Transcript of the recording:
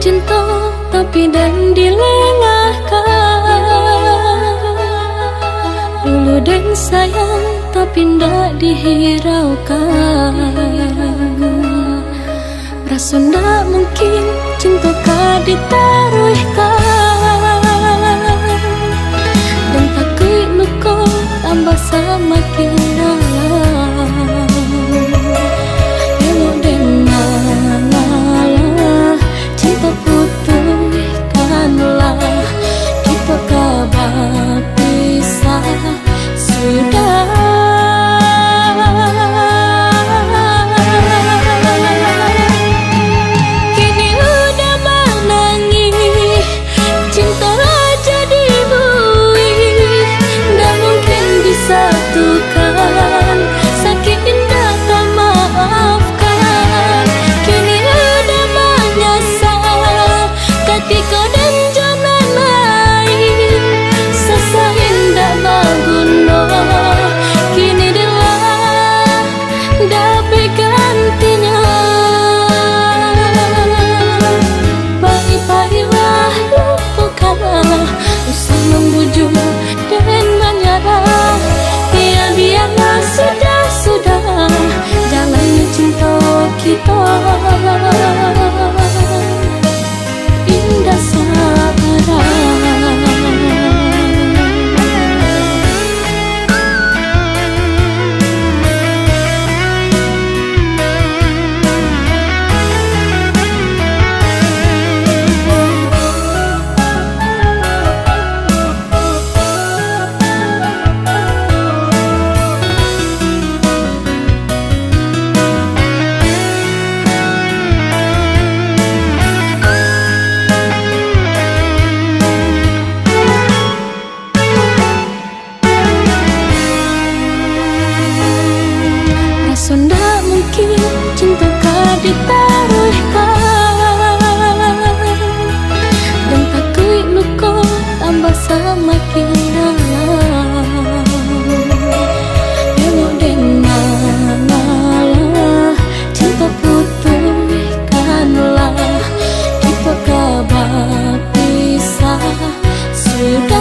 cinta tapi dan dilengahkan, dulu dan sayang tapi ndak dihiraukan. Rasa ndak mungkin cinta ka ditaruhkan, dan takut luka tambah semakin dalam. Elok dan malah cinta putuskanlah, kita kabar pisah sudah. Indah sabarah. Ndak mungkin cinta ka ditaruhkan, dan takut luka tambah semakin dalam. Elok dan malah cinta putuskanlah, kita kabar pisah sudah.